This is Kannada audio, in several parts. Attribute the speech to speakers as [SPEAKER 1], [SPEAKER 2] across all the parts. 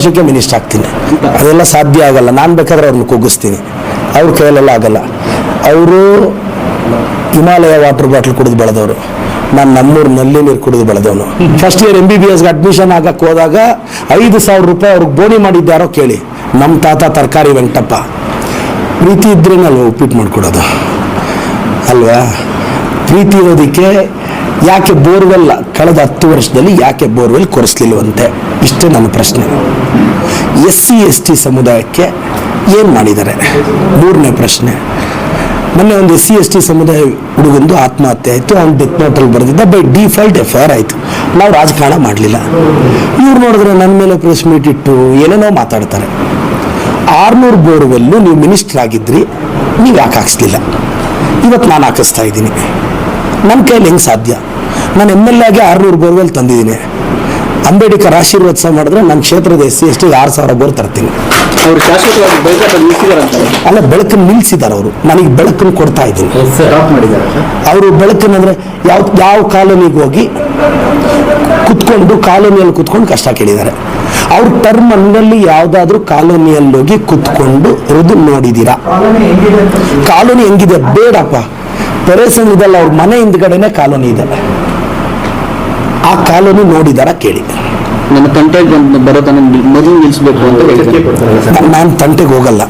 [SPEAKER 1] ವರ್ಷಕ್ಕೆ ಮಿನಿಸ್ಟರ್ ಆಗ್ತೀನಿ. ಅದೆಲ್ಲ ಸಾಧ್ಯ ಆಗಲ್ಲ. ನಾನು ಬೇಕಾದ್ರೆ ಅವ್ರನ್ನ ಕುಗ್ಗಿಸ್ತೀನಿ, ಅವ್ರ ಕೈಯಲ್ಲೆಲ್ಲ ಆಗಲ್ಲ. ಅವರು ಹಿಮಾಲಯ ವಾಟರ್ ಬಾಟ್ಲ್ ಕುಡಿದು ಬೆಳೆದವರು, ನಾನು ನಮ್ಮೂರು ನಲ್ಲಿ ನೀರು ಕುಡಿದು ಬೆಳೆದವನು. ಫಸ್ಟ್ ಇಯರ್ MBBSಗೆ ಅಡ್ಮಿಷನ್ ಆಗಕ್ಕೆ ಹೋದಾಗ 5,000 ರೂಪಾಯಿ ಅವ್ರಿಗೆ ಬೋಣಿ ಮಾಡಿದ್ದಾರೋ ಕೇಳಿ. ನಮ್ಮ ತಾತ ತರಕಾರಿ ವೆಂಕಟಪ್ಪ. ಪ್ರೀತಿ ಇದ್ರೇನಲ್ವ ಉಪ್ಪಿಟ್ಟು ಮಾಡಿಕೊಡೋದು ಅಲ್ವಾ? ಪ್ರೀತಿ ಇರೋದಕ್ಕೆ ಯಾಕೆ ಬೋರ್ವೆಲ್ ಕಳೆದ 10 ವರ್ಷದಲ್ಲಿ ಯಾಕೆ ಬೋರ್ವೆಲ್ ಕೊರೆಸ್ಲಿಲ್ವಂತೆ? ಇಷ್ಟೇ ನನ್ನ ಪ್ರಶ್ನೆ. SC ST ಸಮುದಾಯಕ್ಕೆ ಏನು ಮಾಡಿದ್ದಾರೆ? 3ನೇ ಪ್ರಶ್ನೆ. ಮೊನ್ನೆ ಒಂದು SC ST ಸಮುದಾಯ ಹುಡುಗಂದು ಆತ್ಮಹತ್ಯೆ ಆಯಿತು. ಅವ್ನು ಡೆತ್ ನೋಟಲ್ಲಿ ಬರೆದಿದ್ದ, ಬೈ ಡಿಫಾಲ್ಟ್ FIR ಆಯಿತು. ನಾವು ರಾಜಕಾರಣ ಮಾಡಲಿಲ್ಲ. ಇವ್ರು ನೋಡಿದ್ರೆ ನನ್ನ ಮೇಲೆ ಪ್ರೆಸ್ ಮೀಟ್ ಇಟ್ಟು ಏನೇನೋ ಮಾತಾಡ್ತಾರೆ. 600 ಬೋರ್ವೆಲ್ಲು ನೀವು ಮಿನಿಸ್ಟರ್ ಆಗಿದ್ರಿ, ನೀವು ಯಾಕೆ ಹಾಕಿಸ್ಲಿಲ್ಲ? ಇವತ್ತು ನಾನು ಹಾಕಿಸ್ತಾ ಇದ್ದೀನಿ. ನನ್ನ ಕೈಲಿ ಹೆಂಗೆ ಸಾಧ್ಯ? ನಾನು MLA ಆಗಿ 600 ಬೋರ್ವೆಲ್ ತಂದಿದ್ದೀನಿ. ಅಂಬೇಡ್ಕರ್ ಆಶೀರ್ವಾದ ಮಾಡಿದ್ರೆ ನನ್ನ ಕ್ಷೇತ್ರದ SC ST 6,000 ಬೋರ್ ತರ್ತೀನಿ.
[SPEAKER 2] ಅವರು ಶಾಶ್ವತವಾಗಿ
[SPEAKER 1] ಅಲ್ಲ, ಬೆಳಕನ್ನು ನಿಲ್ಲಿಸಿದ್ದಾರೆ ಅವರು. ನನಗೆ ಬೆಳಕನ್ನು ಕೊಡ್ತಾ ಇದ್ದೀನಿ. ಅವರು ಬೆಳಕನ್ನಂದ್ರೆ ಯಾವ ಕಾಲೋನಿಗೆ ಹೋಗಿ ಕುತ್ಕೊಂಡು ಕಾಲೋನಿಯಲ್ಲಿ ಕುತ್ಕೊಂಡು ಕಷ್ಟ ಕೇಳಿದ್ದಾರೆ. ಅವ್ರ ಟರ್ಮ್ ಅನ್ನಲ್ಲಿ ಯಾವುದಾದ್ರೂ ಕಾಲೋನಿಯಲ್ಲಿ ಹೋಗಿ ಕುತ್ಕೊಂಡು ಇರೋದು ನೋಡಿದ್ದೀರಾ? ಕಾಲೋನಿ ಹೆಂಗಿದೆ? ಬೇಡಪ್ಪ, ಪೆರೇಸನ್ ಇದಲ್ಲ, ಅವ್ರ ಮನೆ ಹಿಂದ್ಗಡೆನೆ ಕಾಲೋನಿ ಇದೆ. ಆ ಕಾಲೋನಿ ನೋಡಿದಾರ ಕೇಳಿ.
[SPEAKER 2] ನನ್ನ ತಂಟೆಗೆ ಬರೋದನ್ನ ಮೊದಲು ನಿಲ್ಲಿಸಬೇಕು ಅಂತ
[SPEAKER 1] ನಾನು ತಂಟೆಗೆ ಹೋಗಲ್ಲ.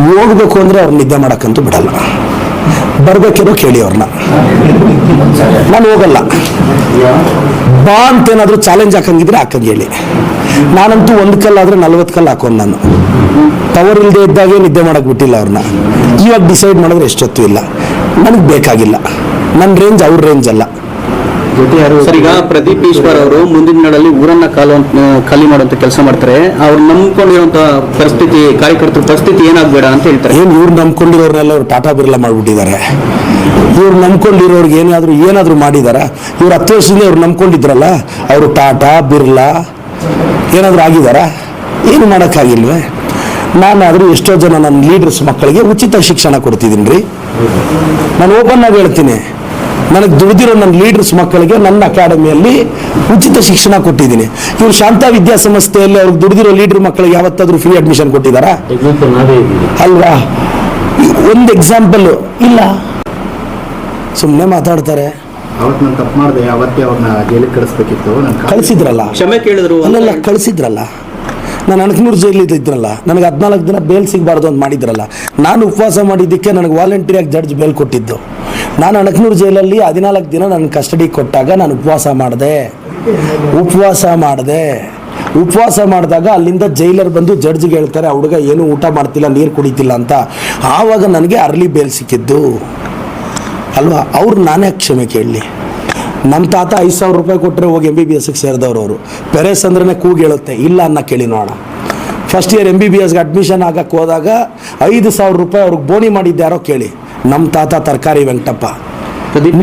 [SPEAKER 1] ಹೋಗ್ಬೇಕು ಅಂದ್ರೆ ಅವ್ರು ನಿದ್ದೆ ಮಾಡಕ್ಕಂತೂ ಬಿಡಲ್ಲ. ಬರ್ಬೇಕೇನೋ ಕೇಳಿ ಅವ್ರನ್ನ. ನಾನು ಹೋಗಲ್ಲ. ಬಾ ಅಂತೇನಾದ್ರೂ ಚಾಲೆಂಜ್ ಹಾಕಂಗಿದ್ರೆ ಹಾಕಂಗೆ ಹೇಳಿ. ನಾನಂತೂ 1 ಕಲ್ಲಾದ್ರೆ 40 ಕಲ್ಲು ಹಾಕೋನು. ನಾನು ಪವರ್ ಇಲ್ಲದೆ ಇದ್ದಾಗೆ ನಿದ್ದೆ ಮಾಡಕ್ ಬಿಟ್ಟಿಲ್ಲ ಅವ್ರನ್ನ. ಇವಾಗ ಡಿಸೈಡ್ ಮಾಡಿದ್ರೆ ಎಷ್ಟೊತ್ತು ಇಲ್ಲ. ನನಗೆ ಬೇಕಾಗಿಲ್ಲ. ನನ್ನ ರೇಂಜ್ ಅವ್ರ ರೇಂಜ್ ಅಲ್ಲ.
[SPEAKER 2] ಸರ್, ಈಗ ಪ್ರದೀಪ್ ಈಶ್ವರ್ ಅವರು ಮುಂದಿನ ನಾಡಲ್ಲಿ ಊರನ್ನ ಖಾಲಿ ಮಾಡುವಂತ ಕೆಲಸ ಮಾಡ್ತಾರೆ. ಅವ್ರು ನಂಬ್ಕೊಂಡಿರುವಂತ ಪರಿಸ್ಥಿತಿ, ಕಾರ್ಯಕರ್ತರ ಪರಿಸ್ಥಿತಿ ಏನಾಗಬೇಡ ಅಂತ ಹೇಳ್ತಾರೆ.
[SPEAKER 1] ಏನು ಇವ್ರು ನಂಬ್ಕೊಂಡಿರೋರ್ನೆಲ್ಲ ಅವ್ರು ಟಾಟಾ ಬಿರ್ಲಾ ಮಾಡ್ಬಿಟ್ಟಿದ್ದಾರೆ. ಇವ್ರು ನಂಬ್ಕೊಂಡಿರೋರ್ಗೆ ಏನಾದ್ರು ಮಾಡಿದಾರ? ಇವ್ರು 10 ವರ್ಷದಿಂದ ಅವ್ರು ನಂಬ್ಕೊಂಡಿದ್ರಲ್ಲ, ಅವರು ಟಾಟಾ ಬಿರ್ಲಾ ಏನಾದ್ರು ಆಗಿದಾರ? ಏನು ಮಾಡೋಕ್ಕಾಗಿಲ್ವೇ? ನಾನಾದರೂ ಎಷ್ಟೋ ಜನ ನನ್ನ ಲೀಡರ್ಸ್ ಮಕ್ಕಳಿಗೆ ಉಚಿತ ಶಿಕ್ಷಣ ಕೊಡ್ತಿದ್ದೀನಿ ರೀ. ನಾನು ಓಪನ್ ಆಗಿ ಹೇಳ್ತೀನಿ, ನನಗೆ ದುಡಿದಿರೋ ನನ್ನ ಲೀಡರ್ಸ್ ಮಕ್ಕಳಿಗೆ ನನ್ನ ಅಕಾಡೆಮಿಯಲ್ಲಿ ಉಚಿತ ಶಿಕ್ಷಣ ಕೊಟ್ಟಿದ್ದೀನಿ. ಇವ್ರು ಶಾಂತಾ ವಿದ್ಯಾಸಂಸ್ಥೆಯಲ್ಲಿ ಅವ್ರಿಗೆ ದುಡಿದಿರೋ ಲೀಡರ್ ಮಕ್ಕಳಿಗೆ ಯಾವತ್ತಾದ್ರೂ ಫ್ರೀ ಅಡ್ಮಿಷನ್ ಕೊಟ್ಟಿದ್ದಾರಾ? ಅಲ್ವಾ? ಒಂದು ಎಕ್ಸಾಂಪಲ್ ಇಲ್ಲ, ಸುಮ್ಮನೆ ಮಾತಾಡ್ತಾರೆ. ಕಳಿಸಿದ್ರಲ್ಲ,
[SPEAKER 2] ಕ್ಷಮೆ ಕೇಳಿದ್ರು.
[SPEAKER 1] ಅಲ್ಲೆಲ್ಲ ಕಳಿಸಿದ್ರಲ್ಲ. ನಾನು ಅಣಕನೂರು ಜೈಲಿದ್ದು ಇದ್ರಲ್ಲ, ನನಗೆ 14 ದಿನ ಬೇಲ್ ಸಿಗಬಾರ್ದು ಅಂತ ಮಾಡಿದ್ರಲ್ಲ. ನಾನು ಉಪವಾಸ ಮಾಡಿದ್ದಕ್ಕೆ ನನಗೆ ವಾಲಂಟಿಯರಾಗಿ ಜಡ್ಜ್ ಬೇಲ್ ಕೊಟ್ಟಿದ್ದು. ನಾನು ಅಣಕನೂರು ಜೈಲಲ್ಲಿ 14 ದಿನ ನನ್ನ ಕಸ್ಟಡಿ ಕೊಟ್ಟಾಗ ನಾನು ಉಪವಾಸ ಮಾಡಿದಾಗ ಅಲ್ಲಿಂದ ಜೈಲರ್ ಬಂದು ಜಡ್ಜ್ಗೆ ಹೇಳ್ತಾರೆ, ಆ ಹುಡುಗ ಏನು ಊಟ ಮಾಡ್ತಿಲ್ಲ, ನೀರು ಕುಡಿತಿಲ್ಲ ಅಂತ. ಆವಾಗ ನನಗೆ ಅರ್ಲಿ ಬೇಲ್ ಸಿಕ್ಕಿದ್ದು ಅಲ್ವಾ? ಅವ್ರು ನಾನೇ ಕ್ಷಮೆ ಕೇಳಲಿ. ನಮ್ಮ ತಾತ 5,000 ರೂಪಾಯಿ ಕೊಟ್ಟರೆ ಹೋಗಿ MBBSಗೆ ಸೇರಿದವರು. ಅವರು ಪೆರೇಸ್ ಅಂದ್ರೆ ಕೂಗಿ ಹೇಳುತ್ತೆ, ಇಲ್ಲ ಅನ್ನ ಕೇಳಿ ನೋಡೋಣ. ಫಸ್ಟ್ ಇಯರ್ MBBSಗೆ ಅಡ್ಮಿಷನ್ ಆಗಕ್ಕೆ ಹೋದಾಗ 5,000 ರೂಪಾಯಿ ಅವ್ರಿಗೆ ಬೋಣಿ ಮಾಡಿದ್ದಾರೋ ಕೇಳಿ. ನಮ್ಮ ತಾತ ತರಕಾರಿ ವೆಂಕಟಪ್ಪ.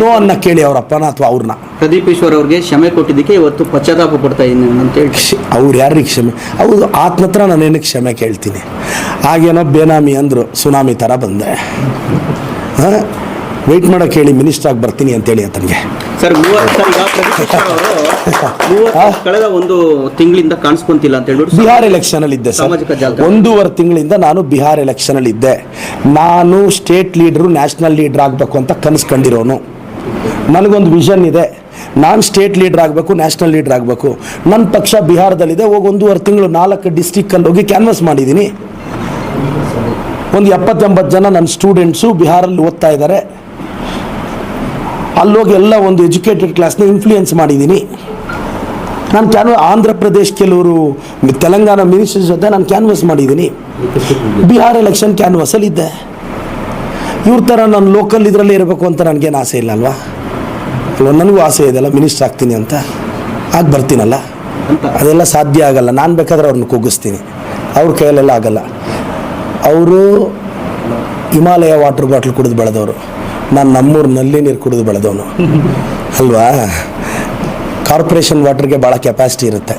[SPEAKER 1] ನೋ ಅನ್ನ ಕೇಳಿ ಅವ್ರ ಅಪ್ಪನ ಅಥವಾ ಅವ್ರನ್ನ.
[SPEAKER 2] ಪ್ರದೀಪ್ ಈಶ್ವರ್ ಅವ್ರಿಗೆ ಕ್ಷಮೆ ಕೊಟ್ಟಿದ್ದಕ್ಕೆ ಇವತ್ತು ಪಶ್ಚಾತ್ತಾಪ ಪಡ್ತಾ ಇದ್ದೀನಿ ಅಂತ ಹೇಳಿ.
[SPEAKER 1] ಅವ್ರು ಯಾರಿಗೆ ಕ್ಷಮೆ? ಹೌದು, ಆತನ ಹತ್ರ ನಾನು ಏನಕ್ಕೆ ಕ್ಷಮೆ ಕೇಳ್ತೀನಿ? ಹಾಗೇನೋ ಬೇನಾಮಿ ಅಂದರು, ಸುನಾಮಿ ಥರ ಬಂದೆ. ವೆಯ್ಟ್ ಮಾಡೋಕೆ ಹೇಳಿ, ಮಿನಿಸ್ಟರ್ ಆಗಿ ಬರ್ತೀನಿ ಅಂತೇಳಿ ಆತನಿಗೆ.
[SPEAKER 2] ಸರ್, ಕಳೆದ 1 ತಿಂಗಳಿಂದ ಕಾಣಿಸ್ಕೊಂತಿಲ್ಲ ಅಂತ ಹೇಳಿ
[SPEAKER 1] ಬಿಹಾರ್ ಎಲೆಕ್ಷನ್ ಅಲ್ಲಿ ಇದ್ದೆ ಸರ್. 1.5 ತಿಂಗಳಿಂದ ನಾನು ಬಿಹಾರ್ ಎಲೆಕ್ಷನ್ ಅಲ್ಲಿ ಇದ್ದೆ. ನಾನು ಸ್ಟೇಟ್ ಲೀಡರು, ನ್ಯಾಷನಲ್ ಲೀಡರ್ ಆಗಬೇಕು ಅಂತ ಕನಸು ಕಂಡಿರೋನು. ನನಗೊಂದು ವಿಷನ್ ಇದೆ, ನಾನು ಸ್ಟೇಟ್ ಲೀಡರ್ ಆಗಬೇಕು, ನ್ಯಾಷನಲ್ ಲೀಡರ್ ಆಗಬೇಕು. ನನ್ನ ಪಕ್ಷ ಬಿಹಾರದಲ್ಲಿದೆ. ಹೋಗಿ 1.5 ತಿಂಗಳು 4 ಡಿಸ್ಟಿಕ್ಕಲ್ಲಿ ಹೋಗಿ ಕ್ಯಾನ್ವಸ್ ಮಾಡಿದ್ದೀನಿ. ಒಂದು 70-80 ಜನ ನನ್ನ ಸ್ಟೂಡೆಂಟ್ಸು ಬಿಹಾರಲ್ಲಿ ಓದ್ತಾ ಇದ್ದಾರೆ. ಅಲ್ಲೋಗಿ ಎಲ್ಲ ಒಂದು ಎಜುಕೇಟೆಡ್ ಕ್ಲಾಸ್ನ ಇನ್ಫ್ಲೂಯೆನ್ಸ್ ಮಾಡಿದ್ದೀನಿ. ನಾನು ಆಂಧ್ರ ಪ್ರದೇಶ್ ಕೆಲವರು ತೆಲಂಗಾಣ ಮಿನಿಸ್ಟರ್ಸ್ ಜೊತೆ ನಾನು ಕ್ಯಾನ್ವಸ್ ಮಾಡಿದ್ದೀನಿ. ಬಿಹಾರ್ ಎಲೆಕ್ಷನ್ ಕ್ಯಾನ್ವಸಲ್ಲಿ ಇದ್ದೆ. ಇವ್ರ ಥರ ನಾನು ಲೋಕಲ್ ಇದರಲ್ಲೇ ಇರಬೇಕು ಅಂತ ನನಗೇನು ಆಸೆ ಇಲ್ಲ ಅಲ್ವಾ? ನನಗೂ ಆಸೆ ಇದೆಲ್ಲ, ಮಿನಿಸ್ಟರ್ ಆಗ್ತೀನಿ ಅಂತ. ಆಗಿ ಬರ್ತೀನಲ್ಲ, ಅದೆಲ್ಲ ಸಾಧ್ಯ ಆಗಲ್ಲ. ನಾನು ಬೇಕಾದ್ರೆ ಅವ್ರನ್ನ ಕುಗ್ಗಿಸ್ತೀನಿ, ಅವ್ರ ಕೈಯಲ್ಲೆಲ್ಲ ಆಗಲ್ಲ. ಅವರು ಹಿಮಾಲಯ ವಾಟರ್ ಬಾಟ್ಲ್ ಕುಡಿದು ಬೆಳೆದವರು, ನಾನು ನಮ್ಮೂರು ನಲ್ಲಿ ನೀರು ಕುಡಿದು ಬೆಳೆದವನು ಅಲ್ವಾ? ಕಾರ್ಪೊರೇಷನ್ ವಾಟರ್ಗೆ ಭಾಳ ಕೆಪಾಸಿಟಿ ಇರುತ್ತೆ,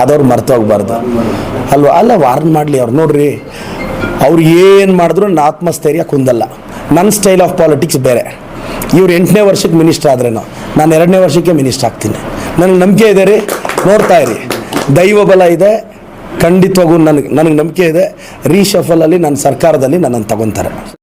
[SPEAKER 1] ಅದವ್ರು ಮರ್ತೋಗ್ಬಾರ್ದು ಅಲ್ವಾ? ಅಲ್ಲ, ವಾರ್ನ್ ಮಾಡಲಿ ಅವ್ರು. ನೋಡ್ರಿ, ಅವ್ರು ಏನು ಮಾಡಿದ್ರು ನನ್ನ ಆತ್ಮಸ್ಥೈರ್ಯ ಕುಂದಲ್ಲ. ನನ್ನ ಸ್ಟೈಲ್ ಆಫ್ ಪಾಲಿಟಿಕ್ಸ್ ಬೇರೆ. ಇವ್ರು 8ನೇ ವರ್ಷಕ್ಕೆ ಮಿನಿಸ್ಟರ್ ಆದ್ರೇನೋ, ನಾನು 2ನೇ ವರ್ಷಕ್ಕೆ ಮಿನಿಸ್ಟರ್ ಆಗ್ತೀನಿ. ನನಗೆ ನಂಬಿಕೆ ಇದೆ ರೀ, ನೋಡ್ತಾ ಇರಿ. ದೈವ ಬಲ ಇದೆ, ಖಂಡಿತವಾಗೂ ನನಗೆ ನಂಬಿಕೆ ಇದೆ, ರೀಶಫಲಲ್ಲಿ ನನ್ನ ಸರ್ಕಾರದಲ್ಲಿ ನನ್ನನ್ನು ತಗೊತಾರೆ.